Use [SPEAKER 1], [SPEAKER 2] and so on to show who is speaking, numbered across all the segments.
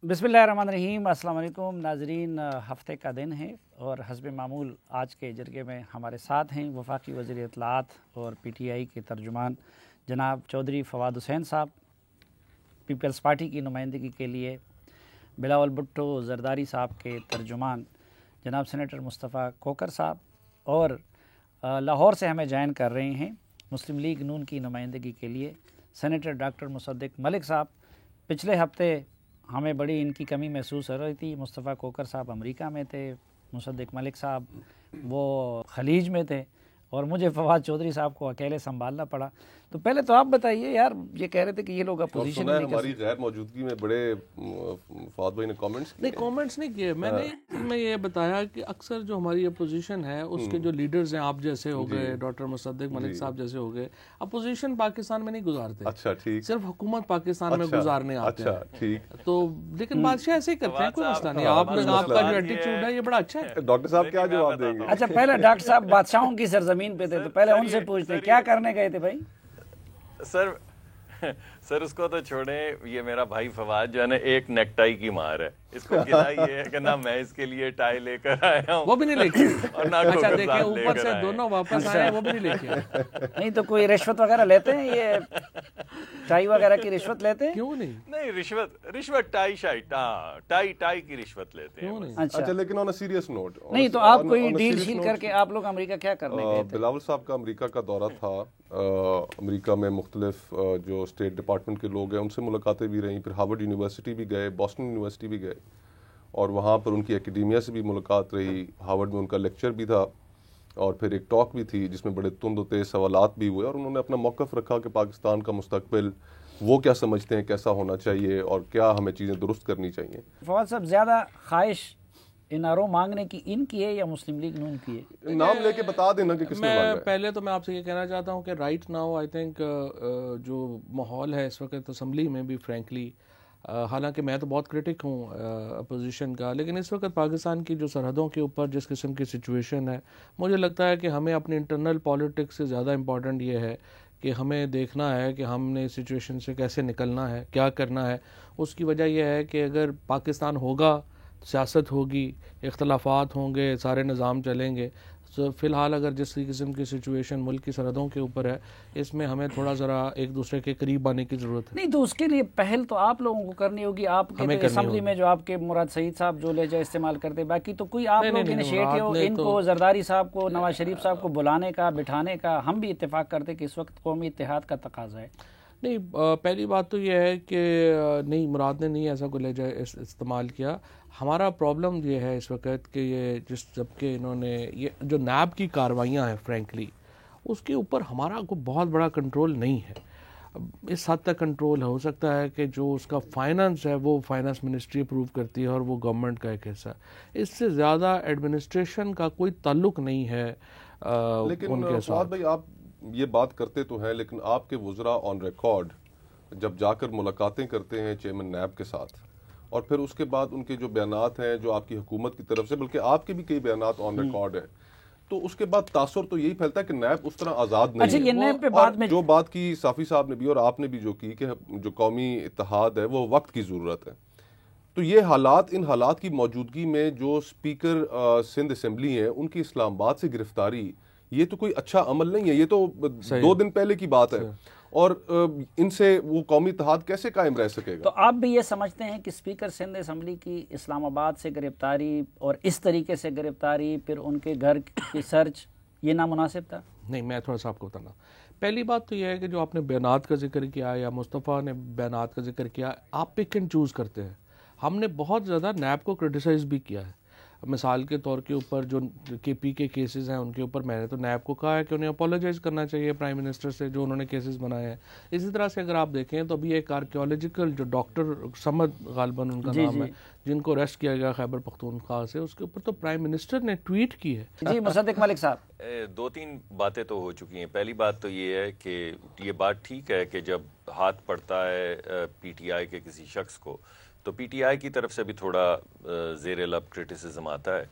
[SPEAKER 1] بسم اللہ الرحمن الرحیم۔ السلام علیکم ناظرین، ہفتے کا دن ہے اور حسب معمول آج کے جرگے میں ہمارے ساتھ ہیں وفاقی وزیر اطلاعات اور پی ٹی آئی کے ترجمان جناب چودھری فواد حسین صاحب، پیپلز پارٹی کی نمائندگی کے لیے بلاول بھٹو زرداری صاحب کے ترجمان جناب سینیٹر مصطفیٰ کوکر صاحب، اور لاہور سے ہمیں جوائن کر رہے ہیں مسلم لیگ نون کی نمائندگی کے لیے سینیٹر ڈاکٹر مصدق ملک صاحب۔ پچھلے ہفتے ہمیں بڑی ان کی کمی محسوس ہو رہی تھی، مصطفیٰ کوکر صاحب امریکہ میں تھے، مصدق ملک صاحب وہ خلیج میں تھے اور مجھے فواد چودھری صاحب کو اکیلے سنبھالنا پڑا۔ تو پہلے تو آپ بتائیے یار، یہ کہہ رہے تھے کہ یہ لوگ اپوزیشن میں
[SPEAKER 2] ہماری غیر موجودگی میں بڑے فواد بھائی نے
[SPEAKER 3] کامنٹس نہیں کیے، میں یہ بتایا کہ اکثر جو ہماری اپوزیشن ہے اس کے جو لیڈرز ہیں، آپ جیسے ہو گئے، ڈاکٹر مصدق ملک صاحب جیسے ہو گئے، اپوزیشن پاکستان میں نہیں گزارتے،
[SPEAKER 2] اچھا ٹھیک،
[SPEAKER 3] صرف حکومت پاکستان میں گزارنے آتے
[SPEAKER 2] اچھا ٹھیک،
[SPEAKER 3] تو لیکن بادشاہ ایسے ہی کرتے ہیں، کوئی مسئلہ نہیں۔ آپ کا جو ایٹیچیوڈ ہے یہ بڑا اچھا ہے۔
[SPEAKER 2] ڈاکٹر صاحب کیا جواب دیں گے؟
[SPEAKER 1] اچھا پہلے ڈاکٹر صاحب بادشاہوں کی سرزمین پہ تھے تو پہلے ان سے پوچھتے ہیں کیا کرنے گئے تھے بھائی؟
[SPEAKER 4] سر اس کو تو چھوڑیں، یہ میرا بھائی فواد جو ہے نا ایک نیک ٹائی کی مار ہے، اس کو گلا یہ ہے کہ نہ میں اس کے لیے ٹائی لے کر آیا ہوں،
[SPEAKER 3] وہ بھی نہیں لے کے
[SPEAKER 4] اور نہ
[SPEAKER 3] اچھا دیکھیں اوپر سے دونوں واپس آئے، وہ بھی نہیں لے کے
[SPEAKER 1] نہیں تو کوئی رشوت وغیرہ لیتے ہیں، یہ ٹائی وغیرہ کی رشوت لیتے ہیں؟
[SPEAKER 3] کیوں
[SPEAKER 4] نہیں رشوت ٹائی کی رشوت لیتے ہیں۔
[SPEAKER 2] اچھا لیکن آن اے سیریس نوٹ،
[SPEAKER 1] نہیں تو آپ کوئی ڈیل شیل کر کے آپ لوگ امریکہ کیا کرنے گئے تھے؟
[SPEAKER 2] بلاول صاحب کا امریکہ کا دورہ تھا، امریکہ میں مختلف جو اسٹیٹ ڈپارٹمنٹ کے لوگ ہیں ان سے ملاقاتیں بھی رہیں، پھر ہارورڈ یونیورسٹی بھی گئے، بوسٹن یونیورسٹی بھی گئے اور وہاں پر ان کی اکیڈیمیا سے بھی ملاقات رہی، ہارورڈ میں ان کا لیکچر بھی تھا اور پھر ایک ٹاک بھی تھی جس میں بڑے تند و تیز سوالات بھی ہوئے اور انہوں نے اپنا موقف رکھا کہ پاکستان کا مستقبل وہ کیا سمجھتے ہیں، کیسا ہونا چاہیے اور کیا ہمیں چیزیں درست کرنی چاہیے۔
[SPEAKER 1] فواد صاحب زیادہ خواہش ان آر او مانگنے کی ان کی ہے یا مسلم لیگ نون کی ہے؟
[SPEAKER 2] نام لے کے بتا دینا کہ کس نے مانگا ہے۔
[SPEAKER 3] پہلے تو میں آپ سے یہ کہنا چاہتا ہوں کہ رائٹ ناؤ آئی تھنک جو ماحول ہے اس وقت اسمبلی میں بھی فرینکلی، حالانکہ میں تو بہت کرٹک ہوں اپوزیشن کا، لیکن اس وقت پاکستان کی جو سرحدوں کے اوپر جس قسم کی سچویشن ہے، مجھے لگتا ہے کہ ہمیں اپنی انٹرنل پالیٹکس سے زیادہ امپورٹنٹ یہ ہے کہ ہمیں دیکھنا ہے کہ ہم نے اس سچویشن سے کیسے نکلنا ہے، کیا کرنا ہے۔ اس کی وجہ یہ ہے کہ اگر پاکستان ہوگا، سیاست ہوگی، اختلافات ہوں گے، سارے نظام چلیں گے، تو فی الحال اگر جس قسم کی سچویشن ملک کی سرحدوں کے اوپر ہے، اس میں ہمیں تھوڑا ذرا ایک دوسرے کے قریب آنے کی ضرورت ہے۔
[SPEAKER 1] نہیں تو اس کے لیے پہل تو آپ لوگوں کو کرنی ہوگی، آپ کے اسمبلی میں جو آپ کے مراد سعید صاحب جو لے جائے استعمال کرتے، باقی تو کوئی آپ لوگ انیشیٹو ان کو زرداری صاحب کو، نواز شریف صاحب کو بلانے کا، بٹھانے کا، ہم بھی اتفاق کرتے کہ اس وقت قومی اتحاد کا تقاضا ہے۔
[SPEAKER 3] نہیں، پہلی بات تو یہ ہے کہ نہیں، مراد نے نہیں ایسا کوئی لہجہ استعمال کیا۔ ہمارا پرابلم یہ ہے اس وقت کہ یہ جب کہ انہوں نے یہ جو نیب کی کاروائیاں ہیں فرینکلی، اس کے اوپر ہمارا کوئی بہت بڑا کنٹرول نہیں ہے۔ اس حد تک کنٹرول ہو سکتا ہے کہ جو اس کا فائنانس ہے وہ فائنانس منسٹری اپروو کرتی ہے اور وہ گورنمنٹ کا ایک حصہ ہے، اس سے زیادہ ایڈمنسٹریشن کا کوئی تعلق نہیں ہے ان کے ساتھ۔
[SPEAKER 2] بھائی آپ یہ بات کرتے تو ہیں، لیکن آپ کے وزراء آن ریکارڈ جب جا کر ملاقاتیں کرتے ہیں چیئرمین نیب کے ساتھ اور پھر اس کے بعد ان کے جو بیانات ہیں جو آپ کی حکومت کی طرف سے، بلکہ آپ کے بھی کئی بیانات آن ریکارڈ ہیں، تو اس کے بعد تاثر تو یہی پھیلتا ہے کہ نیب اس طرح آزاد نہیں ہے۔ اور جو بات کی صافی صاحب نے بھی اور آپ نے بھی جو کی کہ جو قومی اتحاد ہے وہ وقت کی ضرورت ہے، تو یہ حالات، ان حالات کی موجودگی میں جو اسپیکر سندھ اسمبلی ہیں ان کی اسلام آباد سے گرفتاری، یہ تو کوئی اچھا عمل نہیں ہے، یہ تو 2 دن پہلے کی بات ہے، اور ان سے وہ قومی اتحاد کیسے قائم رہ سکے گا؟
[SPEAKER 1] تو آپ بھی یہ سمجھتے ہیں کہ اسپیکر سندھ اسمبلی کی اسلام آباد سے گرفتاری اور اس طریقے سے گرفتاری، پھر ان کے گھر کی سرچ، یہ نامناسب تھا؟
[SPEAKER 3] نہیں، میں تھوڑا سا آپ کو بتانا، پہلی بات تو یہ ہے کہ جو آپ نے بیانات کا ذکر کیا یا مصطفیٰ نے بیانات کا ذکر کیا، آپ پک اینڈ چوز کرتے ہیں۔ ہم نے بہت زیادہ نیب کو کرٹیسائز بھی کیا ہے، مثال کے طور کے اوپر جو کے پی کے کیسز ہیں ان کے اوپر میں نے تو نیب کو کہا ہے کہ انہیں اپولوجائز کرنا چاہیے پرائم منسٹر سے جو انہوں نے کیسز بنائے ہیں۔ اسی طرح سے اگر آپ دیکھیں تو ابھی ایک آرکیولوجیکل جو ڈاکٹر سمد غالباً ان کا نام ہے، جن کو اریسٹ کیا گیا خیبر پختونخوا سے، اس کے اوپر تو پرائم منسٹر نے ٹویٹ کی ہے۔
[SPEAKER 1] جی مصدق ملک صاحب،
[SPEAKER 4] 2-3 باتیں تو ہو چکی ہیں۔ پہلی بات تو یہ ہے کہ یہ بات ٹھیک ہے کہ جب ہاتھ پڑتا ہے پی ٹی آئی کے کسی شخص کو تو پی ٹی آئی کی طرف سے بھی تھوڑا زیر لب کرٹیسزم آتا ہے،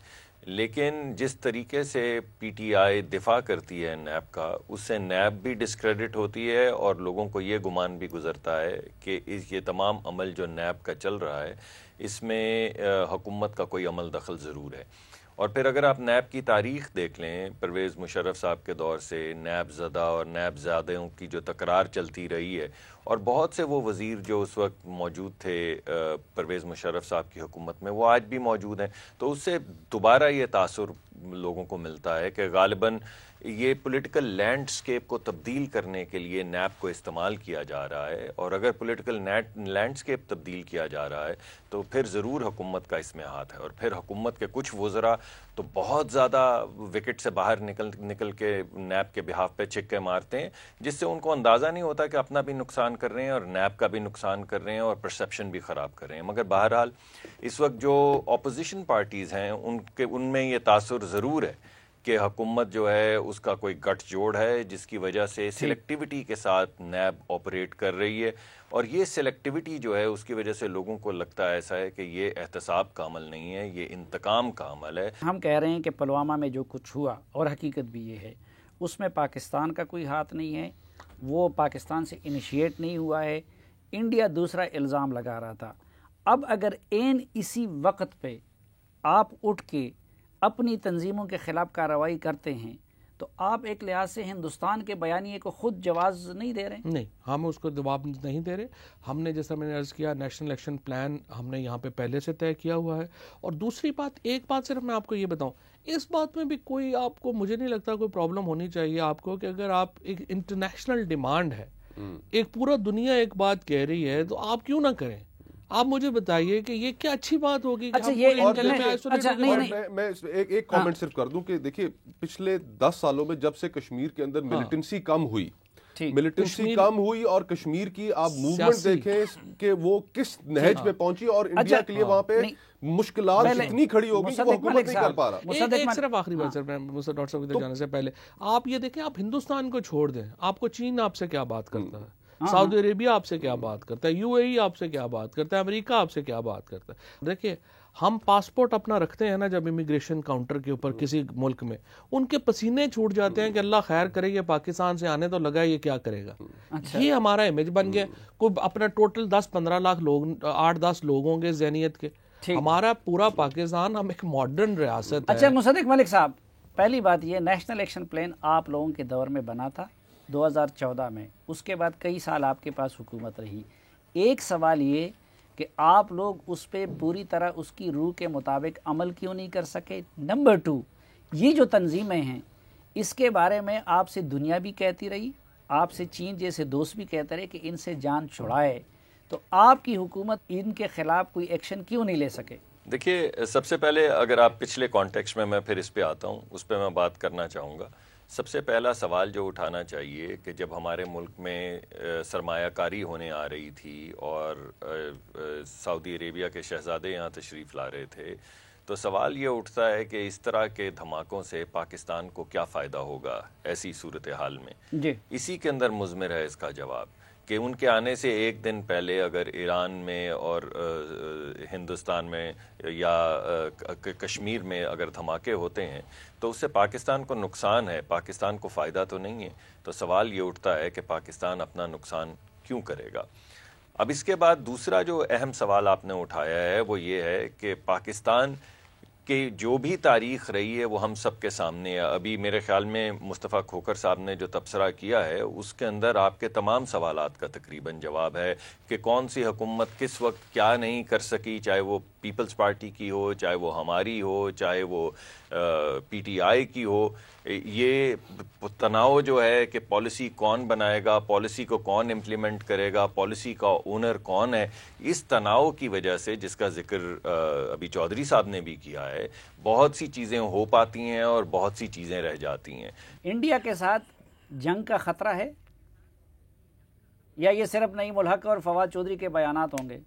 [SPEAKER 4] لیکن جس طریقے سے پی ٹی آئی دفاع کرتی ہے نیب کا، اس سے نیب بھی ڈسکریڈٹ ہوتی ہے اور لوگوں کو یہ گمان بھی گزرتا ہے کہ یہ تمام عمل جو نیب کا چل رہا ہے اس میں حکومت کا کوئی عمل دخل ضرور ہے۔ اور پھر اگر آپ نیب کی تاریخ دیکھ لیں، پرویز مشرف صاحب کے دور سے نیب زدہ اور نیب زادوں کی جو تکرار چلتی رہی ہے، اور بہت سے وہ وزیر جو اس وقت موجود تھے پرویز مشرف صاحب کی حکومت میں، وہ آج بھی موجود ہیں، تو اس سے دوبارہ یہ تاثر لوگوں کو ملتا ہے کہ غالباً یہ پولیٹیکل لینڈسکیپ کو تبدیل کرنے کے لیے نیب کو استعمال کیا جا رہا ہے، اور اگر پولیٹیکل لینڈسکیپ تبدیل کیا جا رہا ہے تو پھر ضرور حکومت کا اس میں ہاتھ ہے، اور پھر حکومت کے کچھ وزراء تو بہت زیادہ وکٹ سے باہر نکل کے نیب کے بہاف پہ چھکے مارتے ہیں، جس سے ان کو اندازہ نہیں ہوتا کہ اپنا بھی نقصان کر رہے ہیں اور نیب کا بھی نقصان کر رہے ہیں اور پرسیپشن بھی خراب کر رہے ہیں۔ مگر بہرحال اس وقت جو اپوزیشن پارٹیز ہیں ان میں یہ تاثر ضرور ہے کہ حکومت جو ہے اس کا کوئی گٹھ جوڑ ہے، جس کی وجہ سے سلیکٹیوٹی کے ساتھ نیب آپریٹ کر رہی ہے، اور یہ سلیکٹیوٹی جو ہے اس کی وجہ سے لوگوں کو لگتا ہے ایسا ہے کہ یہ احتساب کا عمل نہیں ہے، یہ انتقام کا عمل ہے۔
[SPEAKER 1] ہم کہہ رہے ہیں کہ پلوامہ میں جو کچھ ہوا، اور حقیقت بھی یہ ہے، اس میں پاکستان کا کوئی ہاتھ نہیں ہے، وہ پاکستان سے انیشیٹ نہیں ہوا ہے، انڈیا دوسرا الزام لگا رہا تھا۔ اب اگر اسی وقت پہ آپ اٹھ کے اپنی تنظیموں کے خلاف کارروائی کرتے ہیں تو آپ ایک لحاظ سے ہندوستان کے بیانیے کو خود جواز نہیں دے رہے ہیں؟
[SPEAKER 3] نہیں، ہم اس کو جواب نہیں دے رہے۔ ہم نے جیسا میں نے عرض کیا، نیشنل ایکشن پلان ہم نے یہاں پہ پہلے سے طے کیا ہوا ہے۔ اور دوسری بات، ایک بات صرف میں آپ کو یہ بتاؤں، اس بات میں بھی کوئی آپ کو، مجھے نہیں لگتا کوئی پرابلم ہونی چاہیے آپ کو، کہ اگر آپ ایک انٹرنیشنل ڈیمانڈ ہے، ایک پورا دنیا ایک بات کہہ رہی ہے، تو آپ کیوں نہ کریں؟ آپ مجھے بتائیے کہ یہ کیا اچھی بات ہوگی کہ
[SPEAKER 2] میں ایک کامنٹ صرف کر دوں کہ دیکھیے پچھلے 10 سالوں میں جب سے کشمیر کے اندر ملیٹنسی کم ہوئی اور کشمیر کی آپ موومنٹ دیکھیں کہ وہ کس نہج پہ پہنچی، اور انڈیا کے لیے وہاں پہ مشکلات اتنی کھڑی ہوگی کہ وہ حکومت نہیں کر پا رہا۔
[SPEAKER 3] ایک صرف آخری بات سر، میں ڈاکٹر صاحب کی جانے سے پہلے آپ یہ دیکھیں، آپ ہندوستان کو چھوڑ دیں، آپ کو چین آپ سے کیا بات کرتا ہے، سعودی عربیہ آپ سے کیا بات کرتا ہے، یو اے ای آپ سے کیا بات کرتا ہے، امریکہ آپ سے کیا بات کرتا ہے۔ دیکھیے ہم پاسپورٹ اپنا رکھتے ہیں نا جب امیگریشن کاؤنٹر کے اوپر کسی ملک میں، ان کے پسینے چھوٹ جاتے ہیں کہ اللہ خیر کرے یہ پاکستان سے آنے تو لگا یہ کیا کرے گا۔ یہ ہمارا امیج بن گیا۔ کوئی اپنا ٹوٹل 10-15 لاکھ لوگ، 8-10 لوگ ہوں گے ذہنیت کے، ہمارا پورا پاکستان ہم ایک ماڈرن ریاست ہے۔
[SPEAKER 1] اچھا مصدق ملک صاحب، پہلی بات یہ نیشنل ایکشن پلان آپ لوگوں کے دور میں بنا تھا 2014 میں، اس کے بعد کئی سال آپ کے پاس حکومت رہی۔ ایک سوال یہ کہ آپ لوگ اس پہ پوری طرح اس کی روح کے مطابق عمل کیوں نہیں کر سکے؟ نمبر 2، یہ جو تنظیمیں ہیں اس کے بارے میں آپ سے دنیا بھی کہتی رہی، آپ سے چین جیسے دوست بھی کہتے رہے کہ ان سے جان چھڑائے، تو آپ کی حکومت ان کے خلاف کوئی ایکشن کیوں نہیں لے سکے؟
[SPEAKER 4] دیکھیے سب سے پہلے اگر آپ پچھلے کانٹیکسٹ میں پھر اس پہ آتا ہوں، اس پہ میں بات کرنا چاہوں گا۔ سب سے پہلا سوال جو اٹھانا چاہیے کہ جب ہمارے ملک میں سرمایہ کاری ہونے آ رہی تھی اور سعودی عربیہ کے شہزادے یہاں تشریف لا رہے تھے، تو سوال یہ اٹھتا ہے کہ اس طرح کے دھماکوں سے پاکستان کو کیا فائدہ ہوگا ایسی صورتحال میں؟ اسی کے اندر مضمر ہے اس کا جواب کہ ان کے آنے سے ایک دن پہلے اگر ایران میں اور ہندوستان میں یا کشمیر میں اگر دھماکے ہوتے ہیں تو اس سے پاکستان کو نقصان ہے، پاکستان کو فائدہ تو نہیں ہے۔ تو سوال یہ اٹھتا ہے کہ پاکستان اپنا نقصان کیوں کرے گا؟ اب اس کے بعد دوسرا جو اہم سوال آپ نے اٹھایا ہے وہ یہ ہے کہ پاکستان کہ جو بھی تاریخ رہی ہے وہ ہم سب کے سامنے ہے۔ ابھی میرے خیال میں مصطفیٰ کھوکھر صاحب نے جو تبصرہ کیا ہے اس کے اندر آپ کے تمام سوالات کا تقریباً جواب ہے کہ کون سی حکومت کس وقت کیا نہیں کر سکی، چاہے وہ پیپلز پارٹی کی ہو، چاہے وہ ہماری ہو، چاہے وہ پی ٹی آئی کی ہو۔ یہ تناؤ جو ہے کہ پالیسی کون بنائے گا، پالیسی کو کون امپلیمنٹ کرے گا، پالیسی کا اونر کون ہے، اس تناؤ کی وجہ سے جس کا ذکر ابھی چودھری صاحب نے بھی کیا ہے، بہت سی چیزیں ہو پاتی ہیں اور بہت سی چیزیں رہ جاتی ہیں۔
[SPEAKER 1] انڈیا کے ساتھ جنگ کا خطرہ ہے یا یہ صرف نعیم الحق اور فواد چودھری کے بیانات ہوں گے؟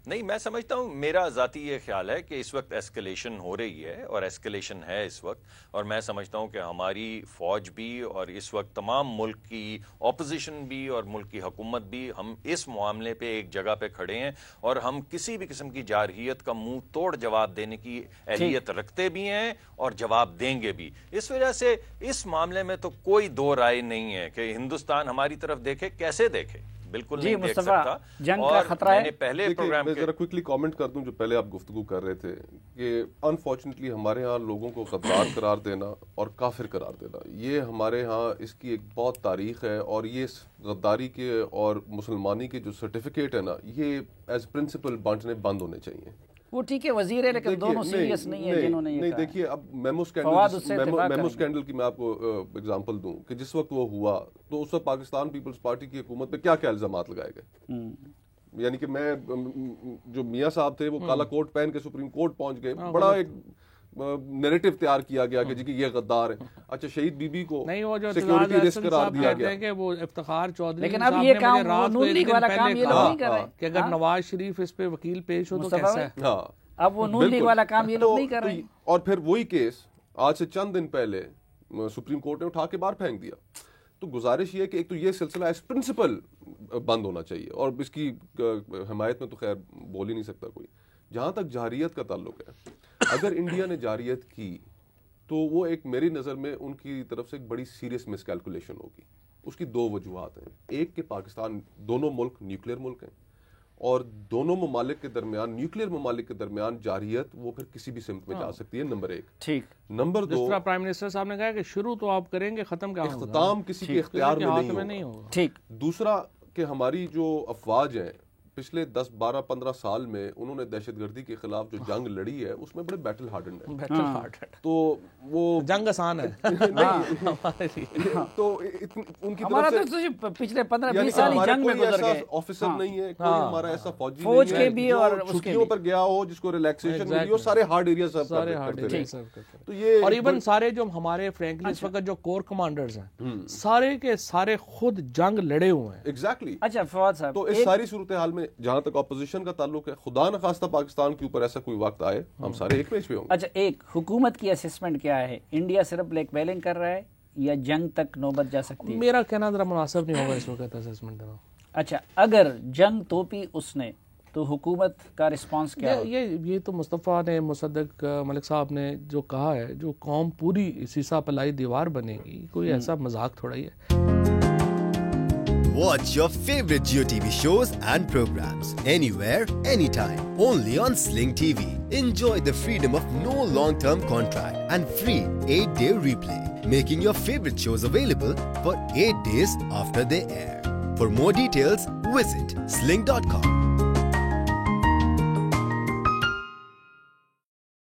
[SPEAKER 4] نہیں، میں سمجھتا ہوں، میرا ذاتی یہ خیال ہے کہ اس وقت ایسکلیشن ہو رہی ہے اور ایسکلیشن ہے اس وقت، اور میں سمجھتا ہوں کہ ہماری فوج بھی اور اس وقت تمام ملک کی اپوزیشن بھی اور ملک کی حکومت بھی، ہم اس معاملے پہ ایک جگہ پہ کھڑے ہیں اور ہم کسی بھی قسم کی جارحیت کا منہ توڑ جواب دینے کی اہلیت رکھتے بھی ہیں اور جواب دیں گے بھی. اس وجہ سے اس معاملے میں تو کوئی دو رائے نہیں ہے کہ ہندوستان ہماری طرف دیکھے، کیسے دیکھے، بالکل نہیں دیکھ سکتا.
[SPEAKER 1] جنگ کا خطرہ ہے.
[SPEAKER 2] پہلے پروگرام میں ذرا کوئکلی کامنٹ کر دوں، جو پہلے آپ گفتگو کر رہے تھے کہ انفارچونیٹلی ہمارے ہاں لوگوں کو غدار قرار دینا اور کافر قرار دینا، یہ ہمارے ہاں اس کی ایک بہت تاریخ ہے، اور یہ غداری کے اور مسلمانی کے جو سرٹیفکیٹ ہے نا، یہ ایز پرنسپل بانٹنے بند ہونے چاہیے.
[SPEAKER 1] وہ ٹھیک ہے وزیر ہے، لیکن دونوں سیریس نہیں ہے جنہوں نے یہ کہا.
[SPEAKER 2] دیکھیے اب میمو اسکینڈل کی میں آپ کو اگزامپل دوں کہ جس وقت وہ ہوا تو اس وقت پاکستان پیپلز پارٹی کی حکومت پہ کیا کیا الزامات لگائے گئے. یعنی کہ میں جو میاں صاحب تھے وہ کالا کوٹ پہن کے سپریم کورٹ پہنچ گئے، بڑا ایک نیریٹو تیار کیا گیا کہ جی کہ یہ غدار ہے. اچھا شہید بی بی کو سیکیورٹی رسک قرار دیا گیا
[SPEAKER 3] کہ وہ افتخار چودھری،
[SPEAKER 1] لیکن اب یہ کام نون لیگ والا کام یہ لوگ نہیں کر رہے
[SPEAKER 3] کہ اگر نواز شریف اس پہ وکیل پیش ہو تو کیسا ہے.
[SPEAKER 2] ہاں
[SPEAKER 1] اب وہ نون لیگ والا کام یہ لوگ نہیں کر رہے.
[SPEAKER 2] اور پھر وہی کیس آج سے چند دن پہلے سپریم کورٹ نے اٹھا کے باہر پھینک دیا. تو گزارش یہ ہے کہ ایک تو یہ سلسلہ ایز پرنسپل بند ہونا چاہیے، اور اس کی حمایت میں تو خیر بول ہی نہیں سکتا کوئی. جہاں تک جارحیت کا تعلق ہے، اگر انڈیا نے جارحیت کی تو وہ ایک میری نظر میں ان کی طرف سے ایک بڑی سیریس مس کیلکولیشن ہوگی. اس کی دو وجوہات ہیں. ایک کہ پاکستان، دونوں ملک نیوکلیر ملک ہیں، اور دونوں ممالک کے درمیان، نیوکلیر ممالک کے درمیان جارحیت وہ پھر کسی بھی سمت میں جا سکتی ہے. نمبر ایک. ٹھیک. نمبر دو،
[SPEAKER 3] جس طرح پرائم منسٹر صاحب نے کہا کہ شروع تو آپ کریں گے، ختم کیا ہوگا؟
[SPEAKER 2] اختتام کسی کے اختیار میں نہیں ہوگا.
[SPEAKER 1] ٹھیک.
[SPEAKER 2] دوسرا کہ ہماری جو افواج ہیں پچھلے 10 12 15 سال میں انہوں نے دہشت گردی کے خلاف جو جنگ لڑی ہے اس میں بڑے بیٹل ہارڈنڈ ہیں. تو وہ
[SPEAKER 3] جنگ آسان ہے
[SPEAKER 2] تو ان کی
[SPEAKER 1] ہمارا
[SPEAKER 2] طرف
[SPEAKER 1] تو پچھلے 15-20 سال جنگ میں گزر گئے.
[SPEAKER 2] آفیسر نہیں ہے کوئی ہمارا ایسا فوجی
[SPEAKER 1] فوج کے بھی
[SPEAKER 2] جو
[SPEAKER 1] اور
[SPEAKER 2] چھٹیوں پر گیا ہو، جس کو ریلیکسیشن ملی ہو، سارے ہارڈ ایریا
[SPEAKER 3] تو یہ. اور ایون سارے جو ہمارے فرینکلی اس وقت جو کور کمانڈرز ہیں سارے کے سارے خود جنگ لڑے ہوئے ہیں.
[SPEAKER 2] ایگزیکٹلی.
[SPEAKER 1] اچھا فواد صاحب،
[SPEAKER 2] تو اس ساری صورتحال میں جہاں تک اپوزیشن کا تعلق ہے، خدا نخواستہ پاکستان کے اوپر ایسا کوئی وقت آئے ہم سارے ایک پیج پہ ہوں گے.
[SPEAKER 1] اچھا ایک حکومت کی اسسمنٹ کیا ہے؟ انڈیا صرف بلیک میلنگ کر رہا ہے یا جنگ تک نوبت جا سکتی ہے؟
[SPEAKER 3] میرا کہنا ذرا مناسب نہیں ہوگا اس وقت اسسمنٹ دینا.
[SPEAKER 1] اچھا اگر جنگ توپی اس نے تو حکومت کا رسپانس کیا؟
[SPEAKER 3] یہ تو مصطفیٰ نے، مصدق ملک صاحب نے جو کہا ہے، جو قوم پوری سیسا پلائی دیوار بنے گی، کوئی ایسا مذاق تھوڑا ہی ہے.
[SPEAKER 5] Watch your favorite Jio TV shows and programs anywhere, anytime. Only on Sling TV. Enjoy the freedom of no long-term contract and free 8-day replay, making your favorite shows available for 8 days after they air. For more details, visit sling.com.